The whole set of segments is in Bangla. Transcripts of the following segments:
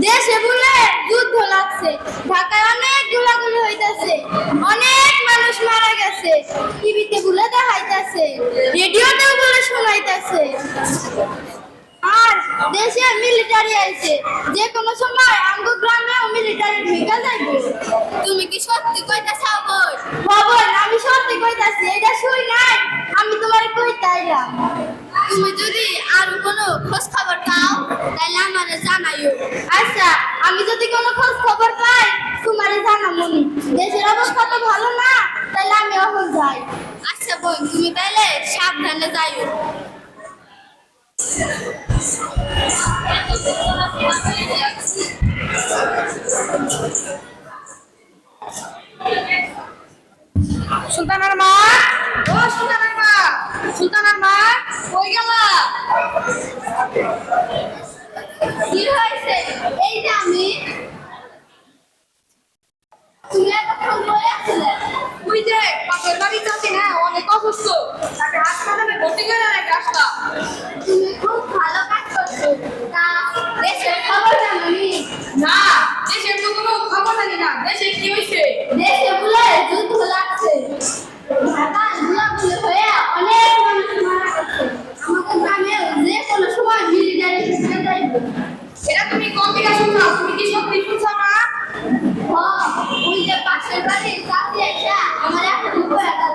দেশে বলে যুদ্ধ লাগছে, ঢাকায় অনেক গোলাগুলি হইতাছে, অনেক মানুষ মারা গেছে, টিভিতে বলে দেখাইতাছে, রেডিওতেও বলে শোনাইতাছে। আর দেশে মিলিটারি আইছে, যে কোনো সময় আমগো গ্রামেও মিলিটারি ঢুকে যাইবে। তুমি কি সত্যি কইতাছো বোন? বোন, আমি সত্যি কইতাছি, এটা শুই নাই, আমি তোমারে কইতে আইলাম। তুমি যদি আর কোনো খোঁজ খবর পাও তাহলে আমারে জানাইও। আচ্ছা, আমি যদি কোনো খোঁজ খবর পাই তোমারে জানামুনি। দেশের অবস্থা তো ভালো না, তাহলে আমি এখন যাই। আচ্ছা বোন, তুমি তাহলে সাবধানে যাইও। সুলতানার মা, ও সুলতানার মা, সুলতানার মা কই গেলা? কি হয়েছে? এই যে আমি। তুমি এতক্ষণ বলে আসলে? ওই যে পাশের বাড়ি যাচ্ছি না, অনেক অসুস্থ, তাকে হাসপাতালে ভর্তি করে রেখে আসলাম। তুমি খুব ভালো কাজ করছো। তা দেশের খবর জানোনি? না, দেশের তো কোনো খবর জানি না। দেশে কি হয়েছে? দেশে বলে যুদ্ধ লাগছে, ঢাকায় গোলাগুলি হয়ে অনেক মানুষ মারা গেছে, আমাদের গ্রামেও যে কোনো সময় মিলিটারি ঢুকে যাইবে। এটা তুমি কোন থেকে শুনছো? তুমি কি সত্যি শুনছো না? ওই যে পাশের বাড়ির চাচি আইসা আমার একটা রূপয়া গেল।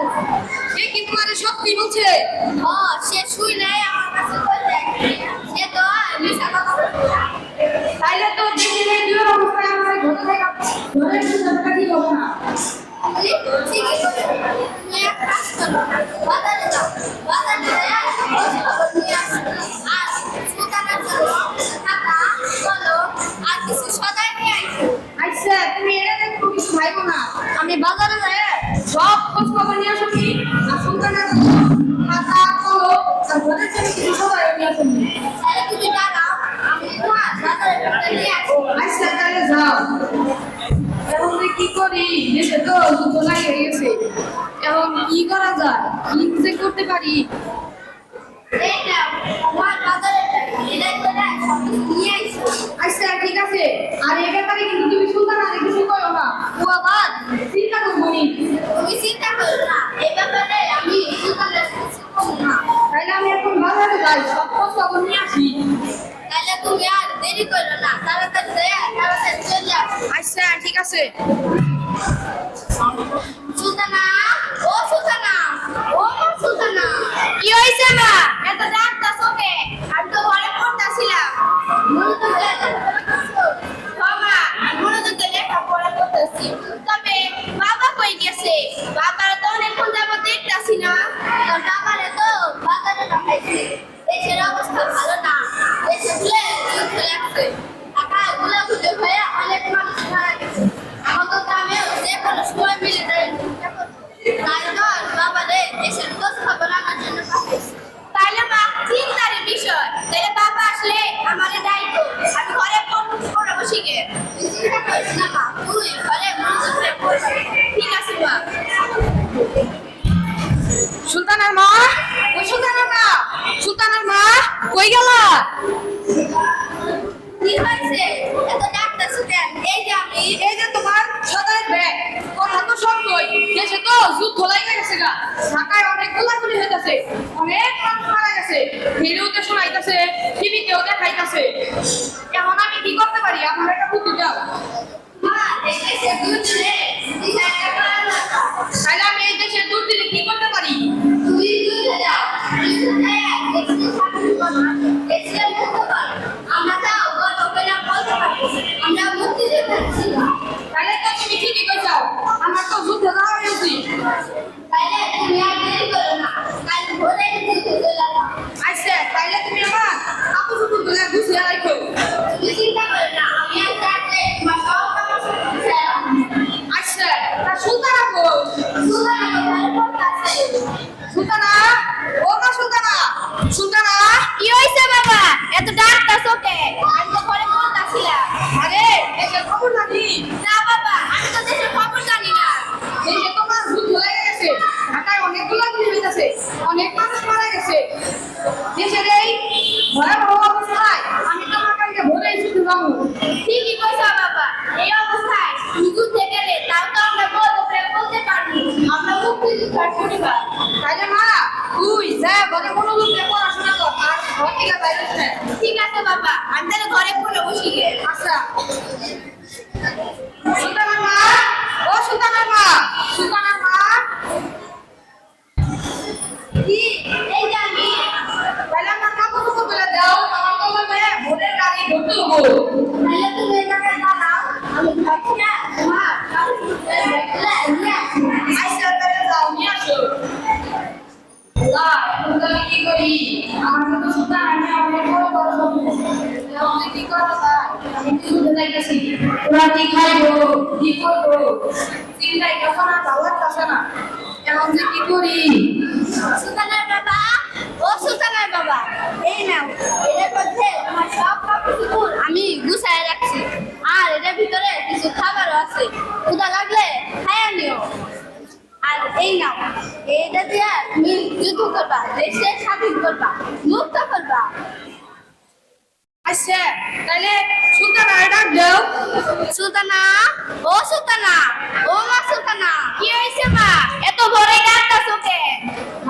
সে কি তোমারে সত্যি বলছে? সে শুই নাই আমার কাছে বলছে, সে তো মিশা কথা বলছে। তাইলে তো দেশের এই দুই অবস্থায় আমাদের ঘরে থাকা ঘরে থাকা ঠিক হবে না। ঠিকই বলেছো। তুমি এক কাজ করো, বাজারে যাও, বাজারে যায় খোঁজ খবর নিয়ে আসো। আর সুলতানের জন্য খাতা, কলম আর কিছু সদাই নিয়ে আইসো। আচ্ছা, তুমি এটা দেখো কিছু ভাইবো না। আমি বাজারে যাই সব খোঁজ খবর নিয়ে আসি। আর সুলতানের খাতা কলম আর ঘরের জন্য কিছু সবাই নিয়ে আসি। তাহলে তুমি দাঁড়াও, আমি তোমার বাজারে একটা নিয়ে আসি। আচ্ছা, তাহলে যাও। এখন যে কি করি, দেশে তো যুদ্ধ লাগিয়ে গেছে। এখন কি করা যায়, কি যে করতে পারি? এই নাও, তোমার বাজারে এলাই করে সব কিছু নিয়ে আইসো। আচ্ছা, ঠিক আছে। আর এই ব্যাপারে কিন্তু তুমি সুলতানারে কিছু কইও না। ও আবার চিন্তা করবো নি। তুমি চিন্তা করো না, এই ব্যাপারে আমি সুলতানের কিছু করবো না। তাইলে আমি এখন বাজারে যাই, সব খোঁজ খবর নিয়ে আসি। তাহলে তুমি আর দেরি করো না, তাড়াতাড়ি যায় তাড়াতাড়ি চলে আসো। আচ্ছা, ঠিক আছে। সুলতানা, ও সুলতানা, ও সুলতানা। কি হয়েছে মা? এত ডাকতাছো কে? আমি তো ঘরে পড়তাছিলাম। মনোযোগ দিয়ে লেখাপড়া করছো? মা, আমি মনোযোগ দিয়ে লেখাপড়া করতেছি। তবে বাবা কই গেছে? বাবার তো অনেকক্ষণ যাবত দেখতাছি না। তোর বাবারে তো বাজারে পাঠাইছি। দেশের অবস্থা ভালো না, দেশে বলে যুদ্ধ লাগছে, ঢাকায় গোলাগুলি হয়ে অনেক মানুষ মারা গেছে, আমাদের গ্রামেও যে কোনো সময় মিলিটারি ঢুকে পড়বে। তাই তোর বাবারে দেশের খোঁজ খবর আনার জন্য পাঠাইছি। তাইলে মা চিন্তার বিষয়, তাইলে বাবা আসলে আমারে দায়িত্ব, আমি ঘরে পড়াবো শিখে। তুই চিন্তা করিস না মা, তুই ঘরে মনোযোগ দিয়ে পড়বি। ঠিক আছে মা। সুলতানার মা, ও সুলতানার মা, সুলতানার মা কই গেলা? কি হয়েছে? এত ডাকতেছো কেন? এই যে আমি। এই যে তোমার সদাই ব্যাগ, কথা তো সব কই। দেশে তো যুদ্ধ লাগিয়ে গেছে গা, ঢাকায় অনেক গোলাগুলি হইতাছে, অনেক মানুষ মারা গেছে, রেডিওতে শোনাইতাছে, টিভিতেও দেখাইতাছে। এখন আমি কি করতে পারি? আমার একটা বুদ্ধি দাও। মা, এই দেশে দুধে ডিজাইনটা করা দরকার। তাহলে আমি এই দেশে দূর দিলে কি করতে পারি? তুই দুধে যাও, দুধে দেখতে থাকবি না, দেখতে মুক্ত কর। আমরা যাও গল্প করে বলতে পারবো, আমরা মুক্তি দিতেছি না। তাহলে তো তুমি ঠিকই কইছাও, আমার তো যুদ্ধে যাওয়া উচিত। তাইলে তুমি আর দেরি করো না, কাল ভোরে দুধে চলে যাও। আচ্ছা, তাইলে তুমি আমার কাপড় চোপড় গুছিয়ে রাখো। শিক্ষার পরিবার। তাইলে মা তুই যা ঘরে মনোযোগ দিয়ে পড়াশোনা কর আর ঘর থেকে বাইরে না। ঠিক আছে বাবা, আমি তাহলে ঘরে পড়ে বসি গে। আচ্ছা সুলতানার মা, ও সুলতানার মা, সুলতানার মা, কি এই যে আমি তাহলে আমার কাপড় চোপড় তুলে দাও, আমার তো বলবে ভোটের গাড়ি ঢুকতে হবো। তাহলে তুমি এখানে দাঁড়াও, আমি ভাবছি না মা কাপড় ধুতে দেখলে নিয়ে আসি। আইসা তাহলে যাও নিয়ে আসো। আল্লাহ, এখন তাহলে কি করি? আমার তো সুলতান আমি অনেক বড় বড় সমস্যা। এখন কি করা যায়? আমি কি বুঝতে চাইতেছি? ওরা কি খাইবো, কি করবো? চিন্তায় যখন আর ভালো লাগতেছে না। এখন যে কি করি? সুলতানের বাবা, ও সুলতানের বাবা, এই নাও, এর মধ্যে তোমার সব কাপড় চোপড় আমি গুছায় রাখছি, আর এর ভিতরে কিছু খাবারও আছে, ক্ষুধা লাগলে খাইয়া নিও। আর এই নাও, এটা দিয়ে তুমি যুদ্ধ করবা, দেশে স্বাধীন করবা, মুক্ত করবা। আচ্ছা, তাহলে সুলতান আর ডাক দাও। সুলতানা, ও সুলতানা, ও মা সুলতানা, কি হয়েছে মা, এত ভরে ডাকতাছো কেন?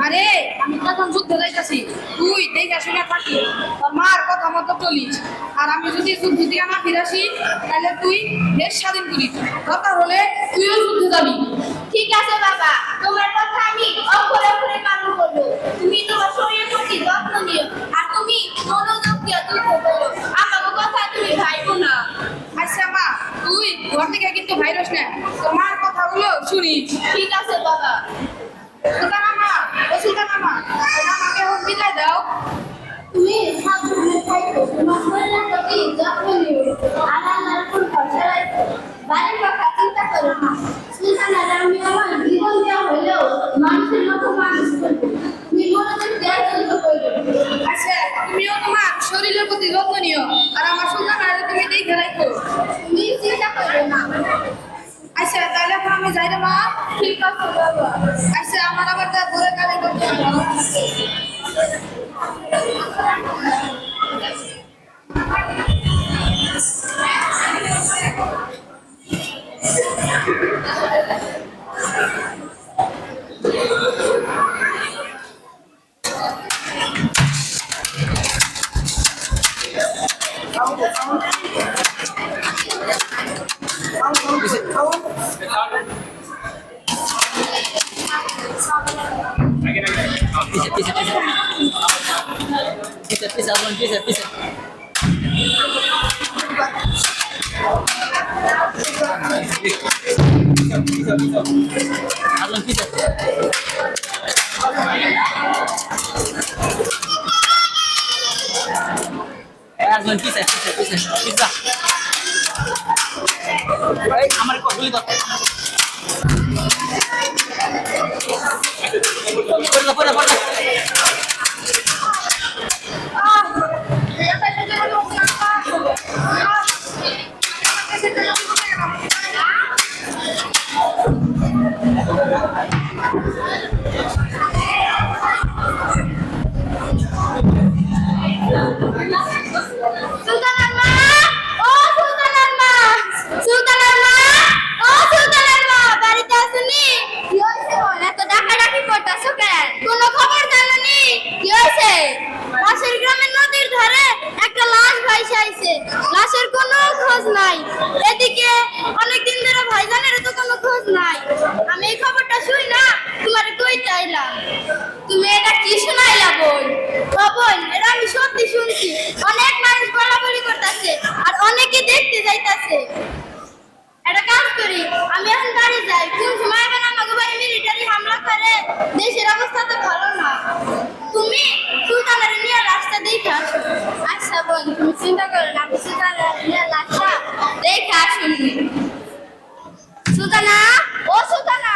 আরে আমি তখন যুদ্ধ যাইতাছি, তুই দেখে শুনে থাকি, তোর মার কথা মতো চলিস। আর আমি যদি যুদ্ধ থেকে না ফিরাসি তাহলে তুই দেশ স্বাধীন করিস, দরকার হলে তুইও যুদ্ধে যাবি। ঠিক আছে বাবা, তোমার কথা আমি অক্ষরে অক্ষরে পালন করবো। তুমি তোমার শরীরের প্রতি যত্ন নিও, আর তুমি মনোযোগ দিয়ে যুদ্ধ করো। আমাকে কথা তুমি ভাইবো না। আচ্ছা মা, তুই ঘর থেকে কিন্তু ভাইরাস না, তোর মার কথাগুলো শুনিস। ঠিক আছে বাবা। সুলতানা মা, ও সুলতানা মা, আমাকে এখন বিদায় দাও। তুমি সাবধানে থাকো, তোমার শরীরের প্রতি যত্ন নিও, আর আল্লাহর উপর ভরসা রাখো। বাড়ির কথা চিন্তা করো না। সুলতানা আমি আমার জীবন দেওয়া হলেও মানুষের মতো মানুষ করবো। তুমি মনোযোগ দিয়ে যুদ্ধ করো। আচ্ছা, তুমিও তোমার শরীরের প্রতি যত্ন নিও, আর আমার সুলতানার তুমি দেখে রাখো। তুমি চিন্তা করো না। আচ্ছা, তাহলে এখন আমি যাই রে মা। ঠিক আছে বাবা। আচ্ছা, আমার আবার যা ঘরে কালে করতে হবে। Pisa, Arman, pisa. Arman, pisa. Arman, pisa. আমার কতগুলি দরকার পড়া সুলতানার মা, ও সুলতানার মা, সুলতানার মা, ও সুলতানার মা, বাড়িতে আসুনি? কি হয়েছে বল, এত ডাকাডাকি করতেছো কেন? কোনো খবর জানোনি? কি হয়েছে? পাশের গ্রামের নদীর ধারে একটা লাশ ভাইসে আইছে, লাশের কোনো খোঁজ নাই। এদিকে অনেকদিন ধরে ভাইজানের তো কোনো খোঁজ নাই। আমি এই খবরটা শুই না তোমার কইতে আইলাম। তুমি এটা কি শুনাইলা বোন? ও বোন, এটা আমি সত্যি শুনছি। অনেক মানুষ বলাবলি করতেছে আর অনেকে দেখতে যাইতাছে। একটা কাজ করি, আমি এখন বাড়ি যাই। কোন সময় আবার আমাকে বাড়ি মিলিটারি হামলা করে, দেশের অবস্থা তো ভালো না। তুমি সুলতানের নিয়ে রাস্তা দেখে আসো। আচ্ছা বোন, তুমি চিন্তা করো না, আমি সুলতানের নিয়ে রাস্তা দেখে আসুন। সুলতানা, ও সুলতানা,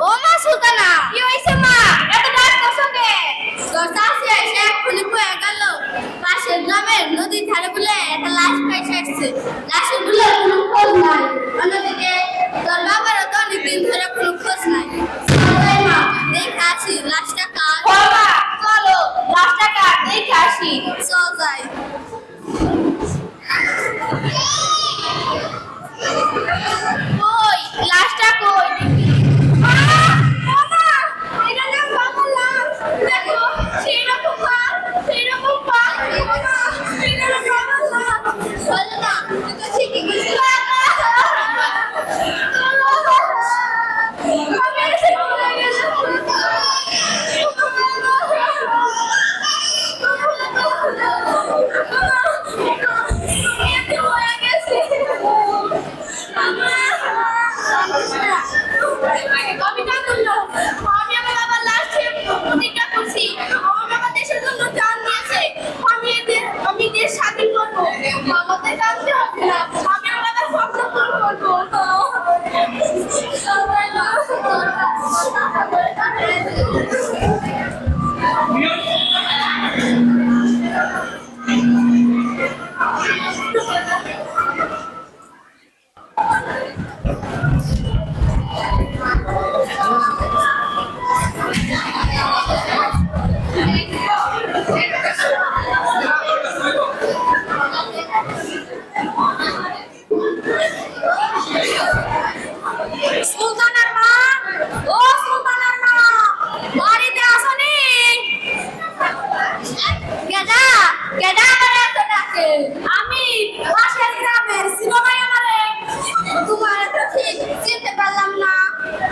ও মা সুলতানা, কি হয়েছে মা, এত রাত কসো কে? তোর চাষি এসে এক্ষুনি বয়ে গেল পাশের গ্রামের নদীর ধারে বলে একটা লাশ পাইছে আসছে, লাশের বলে কোনো খোঁজ নাই। অন্যদিকে তোর বাবারও তো অনেকদিন ধরে কোনো খোঁজ নাই। চলো মা, দেখে আসি লাশটা কার। বাবা চলো, লাশটা কার দেখে আসি। চল যাই। কই লাশটা কই? মা, সুলতানের মা, ও সুলতানের মা, বাড়িতে আসনি? কেডা কেডা করে এত ডাকে? আমি পাশের গ্রামের শিরোমাই আমারে। তোমার তো ঠিক চিনতে পারলাম না।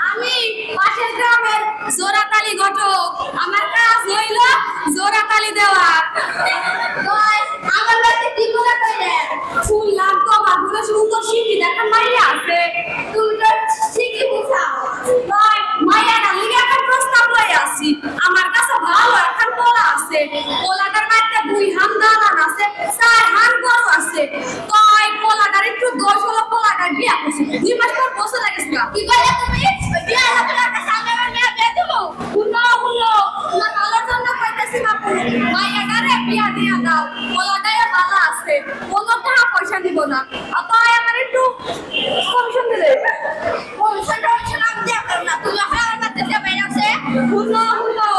আমি পাশের গ্রামের জোড়াতালি ঘটক। আমার কাজ হইল জোড়াতালি দেওয়া। কই আমার বাড়িতে কি করে কইলে? শুনলাম তোমার বলে সুন্দর শিখি দেখা মাইয়া আছে। তুমি তো ঠিকই বুঝাও। নয় মাইয়াটা লিগে এখন প্রস্তাব লই আসি। আমার কাছে ভালো এখন পোলা আছে। পোলাটার বাড়িতে 2 হান দালান আছে, 4 হান গরু আছে। কয় পোলাটার একটু দোষ হলো, পোলাটার বিয়া করছি 2 মাস পর বসে লাগেছে না। কি কইলে তুমি? ওই বিয়া হবে না সামনে আমার মেয়ে বিয়ে দেবো। শুনো শুনো, তোমার ভালোর জন্য কইতেছি বাপু, মাইয়াটারে বিয়া দিয়া দাও। পোলাটায় ভালো আছে, কোনো টাকা পয়সা দিব না। আর তাই আমার একটু কমিশন দিলে। কমিশন আমি দেব না। তুমি আমার বাড়িতে যাবে না সে? শুনো শুনো,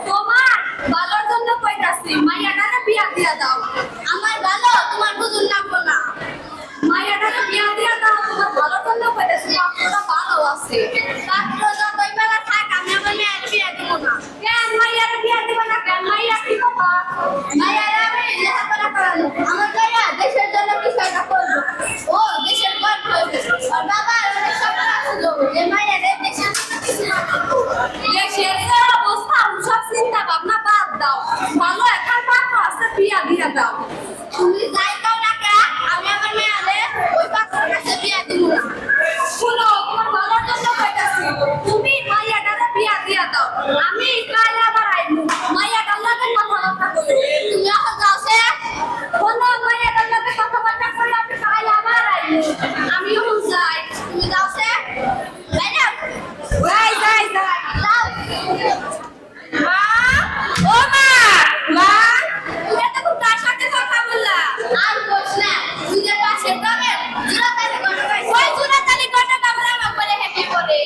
তোমার ভালোর জন্য কইতাছি, মাইয়াটারে বিয়া দিয়া দাও। আমার ভালো তোমার বুঝুন লাগবো না। মাইয়াটারে বিয়া দিয়া দাও, তোমার ভালোর জন্য কইতাছি, বাপুরা ভালো আছে। রাত্র যতই বেলা থাক আমি আমার মেয়ের বিয়ে দেবো না। কেন মাইয়ারে বিয়া দিবা না কেন? মাইয়া কি কথা? মায়ের আমি লেখাপড়া করানো। আমার ভাইয়া দেশের জন্য কিছু একটা করবো। ও দেশের গর্ব হইবে। আর বাবার অনেক স্বপ্ন ছিল যে মায়ের দেশের জন্য কিছু না করবো। দেশের যে অবস্থা, সব চিন্তা ভাবনা বাদ দাও। ভালো একটা পাত্র আছে, বিয়া দিয়া দাও। তুমি যাই দাও না কে আমি আমার মেয়েরে ওই পাত্রের কাছে বিয়ে দেবো না। শুনো, তোমার ভালোর জন্য কইতাছি, তুমি মাইয়াটারে বিয়া দিয়া দাও। আমি কাল আবার আইবো, মাইয়াটার লগে কথাবার্তা কইও। তুমি এখন যাও সে? কোনো মাইয়াটার লগে কথাবার্তা কইও, আমি কাল আবার আইবো। আমিও যাই। তুমি যাও সে? যাই না? যাই যাই যাই। যাও। মা, ও মা, মা, তুমি এতক্ষণ কার সাথে কথা বললা? আর বলছ না। তুই যে পাশের গ্রামের জোড়াতালি ঘটক আছে। ওই জোড়াতালি ঘটক আমরা আমার বলে হ্যাপি করে।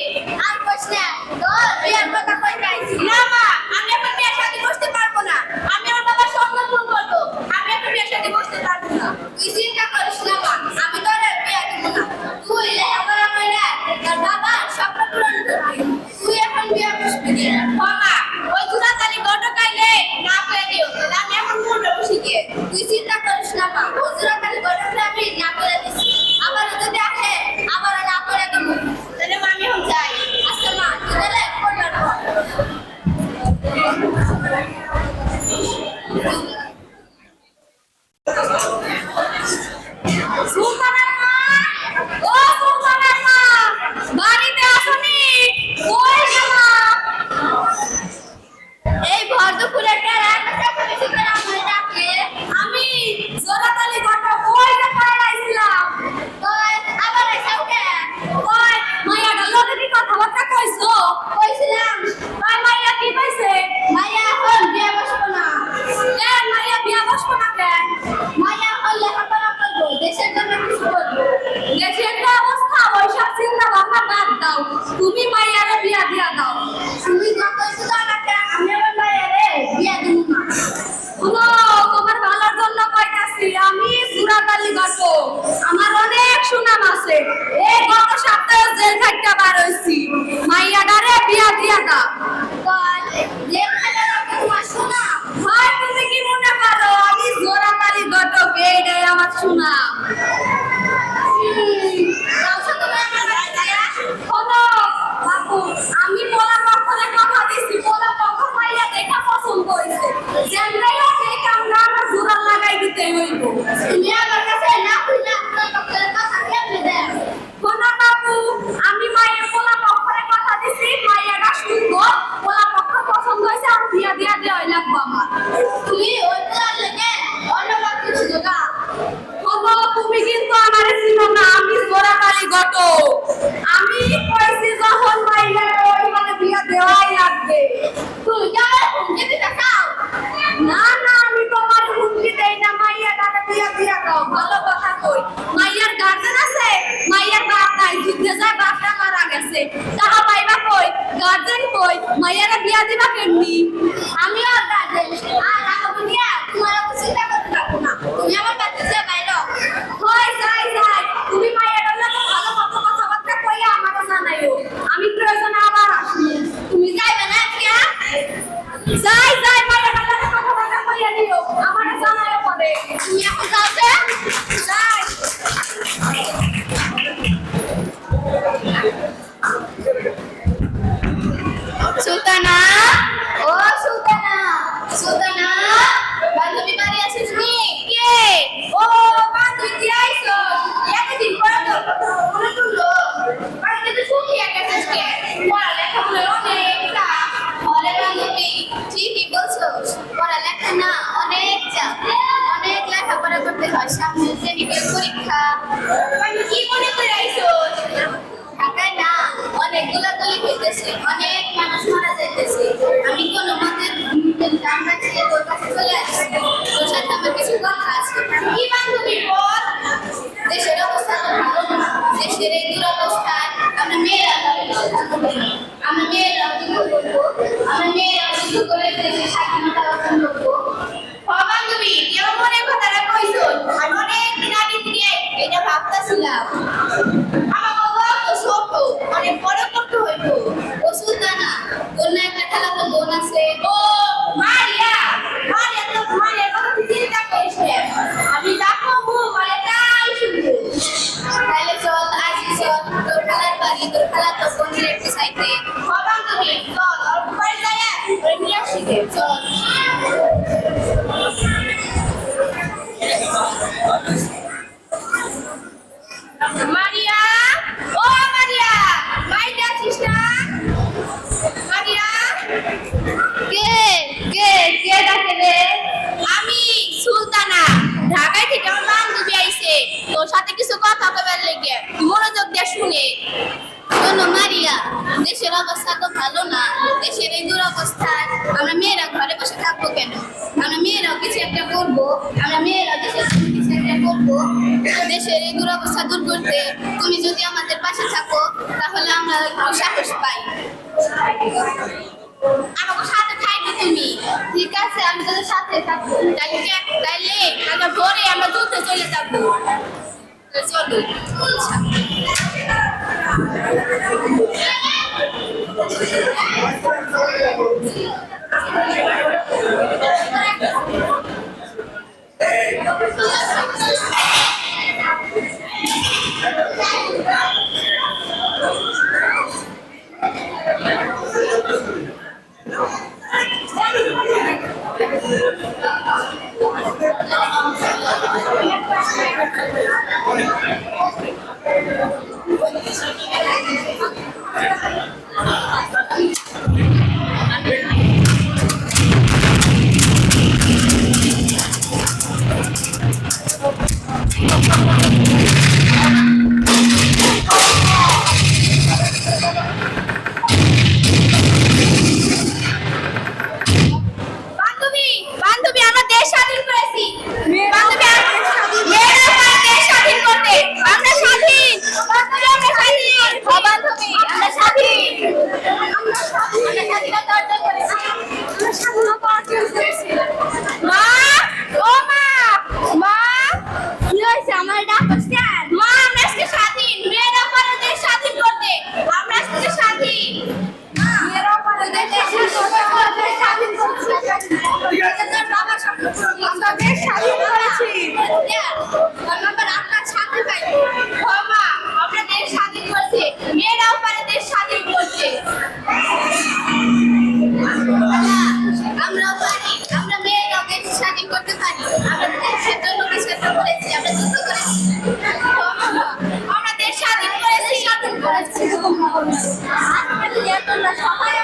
আর বলছ না। তোর বিয়ের কথা কইতে আইছি। না মা, আমি এখন বিয়ের সাথে বসতে পারবো না। আমি আমার বাবার স্বপ্ন পূরণ করবো। আমি এখন বিয়ের সাথে বসতে পারবো না। তুই চিন্তা করিস না মা, আমি তোর বিয়ে দেবো না। তুই লেখাপড়া কইরা তোর বাবার স্বপ্ন পূরণ করবি। তুই এখন বিয়ে বসবি না। মা, ওই জোড়াতালি ঘটক আইলে না করে দিও। তাহলে আমি এখন মনে বসি গিয়ে। তুই চিন্তা করিস না মা, ওই জোড়াতালি ঘটকটা আমি না করে দিছি। আবার যদি আসে আবার না করে দেবো। তাহলে মা আমি এখন যাই। আচ্ছা মা, তুই তাহলে করবার কর। সুলতানের মা, ও সুলতানের মা, বাড়িতে আসনি? কই গেলা? এই ভর দুপুরে টেরা কথা বেশি করে আমায় ডাকে। আমি জোড়াতালি ঘটক কই রে পাইছিলাম। কই আবার এসেও কে? কই মাইয়াটার লগে কি কথাবার্তা কইছো? কইছিলাম কই মাইয়া কি কইছে? মাইয়া এখন বিয়ে বসবো না। কেন মাইয়া বিয়া বসবো না কেন? মাইয়া এখন লেখাপড়া করবো, দেশের জন্য কিছু করবো। দেশের যে অবস্থা, ওইসব চিন্তা ভাবনা বাদ দাও। তুমি মাইয়ারে বিয়া দিয়া দাও। তুমি যতই সুদা ডাকে আমি আমার মায়েরে বিয়ে দেবো না। শুনো, তোমার ভালোর জন্য কইতাছি, আমি জোড়াতালি ঘটক। আমার অনেক সুনাম আছে। এই গত সপ্তাহে জেল থেকে বার হইছি। মাইয়াটারে বিয়া দিয়া দাও। কই যে খেলাটা তোমার শোনা। ভাই, তুমি কি মনে করো আমি জোড়াতালি ঘটক? এইটাই আমার সুনাম। তাও তো তুমি আমার বাড়িতে শোনো বাপু, আমি পোলা পক্ষে কথা দিছি, পোলা পক্ষ মাইয়া দেখা পছন্দ হইছে। যেমনি হোক এই কামটা আমার জোড়া লাগাই দিতে হইব। তুমি আমার কাছে না কইলা তোর পক্ষের কথা কেমনে দেন? শোনো বাপু, আমি মায়ের পোলা পক্ষে কথা দিছি, মাইয়াটা শুনবো, পোলা বিয়া দিবা কেমনি? আমিও গার্জেন আর রাখবো দিয়া তোমার অত চিন্তা করতে থাকো না তুমি আমার বাড়িতে যা বাইরো হয় যাই যাই, তুমি মায়ের লগে ভালো মতো কথাবার্তা কইয়া আমাকে জানাইও, আমি প্রয়োজনে আবার আসবো। তুমি যাইবে না কিয়া যাই যাই, মায়ের লগে কথাবার্তা কইয়া দিও, আমাকে জানাইও পরে। তুমি এখন যাও যে যাই। সুলতানা ও সুলতানা সুলতানা বান্ধবী বাড়ি আছিস নি কে ও বান্ধবী তুই আইছো একদিন পরে তো মনে করলো বাড়িতে তো শুকিয়ে গেছিস কে পড়ালেখা বলে অনেক চাপ বলে বান্ধবী ঠিকই বলছো পড়ালেখা না অনেক চাপ অনেক লেখাপড়া করতে হয় সামনে শ্রেণীকে পরীক্ষা মানে কি মনে করে আইছো ঢাকায় না অনেক গোলাগুলি হইতেছে অনেক মানুষ মারা যাইতেছে আমি কোনো মতে দাম রাখিয়ে তোর কাছে চলে আসছি তোর সাথে আমার কিছু কথা আছে কি বান্ধবী বল দেশের অবস্থা তো ভালো না দেশের এই দুরবস্থায় আমরা মেয়েরা আমরা মেয়েরা যুদ্ধ করবো আমরা মেয়েরা যুদ্ধ করে দেশের স্বাধীনতা অর্জন করবো বান্ধবী কেমন মনে কথাটা কইছো আর অনেক দিন আগে থেকে এটা ভাবতেছিলাম আমার বাবা তো ছোট অনেক বড় করতে হইব ও সুলতানা তোর না একটা খেলা তো বোন আছে ও মারিয়া মারিয়া তো মারিয়া কথা তুই চিন্তা করিস না আমি ডাকবো মারিয়াটাই শুনবো তাহলে চল আসি চল তোর খেলার বাড়ি তোর খেলা তো বোনের একটু সাইতে বান্ধবী চল অল্প বাড়ি যায় ওরে নিয়ে আসি চল মারিয়া ও মারিয়া বাইরে আছিস না মারিয়া কে কে কে ডাকে রে আমি সুলতানা ঢাকায় থেকে আমার বান্ধবী আইছে তোর সাথে কিছু কথা কইবার লেগে মনোযোগ দিয়ে শুনে শোনো মারিয়া দেশের অবস্থা তো ভালো না দেশের এই দুরবস্থায় আমরা মেয়েরা ঘরে বসে থাকবো কেন আমরা মেয়েরাও কিছু একটা করবো আমরা মেয়েরা দেশের জন্য কিছু একটা করবো দেশের এই দুরবস্থা দূর করতে তুমি যদি আমাদের পাশে থাকো তাহলে আমরা একটু সাহস পাই আমাকে সাথে থাকবে তুমি ঠিক আছে আমি তোদের সাথে থাকবো তাইলে আমরা ভোরে আমরা যুদ্ধে চলে যাবো চলো বান্ধবী আমরা দেশ স্বাধীন করেছি বান্ধবী মেয়েরা দেশ স্বাধীন করতে আমরা স্বাধীন বান্ধবী আমরা স্বাধীন বান্ধবী আমরা স্বাধীন আমরা স্বাধীনতা অর্জন করেছি আমরা স্বাধীনতা অর্জন করেছি মা ও মা মা কি হয়েছে আমার ডাকছ কেন মা আমরা আজকে স্বাধীন মেয়েরা পারে দেশ স্বাধীন করতে আমরা আজকে স্বাধীন মেয়েরা পারে দেশ স্বাধীন করতে আমরা দেশ স্বাধীন করেছি আমরা স্বাধীন পাই মা আমরা দেশ স্বাধীন করেছি মেয়েরাও পারে দেশ স্বাধীন করতে আমরাও পারি আমরা মেয়েরাও দেশ স্বাধীন করতে পারি আমরা দেশের জন্য কিছু একটা করেছি আমরা যুদ্ধ করেছি আমরা দেশ স্বাধীন করেছি তোমরা সবাই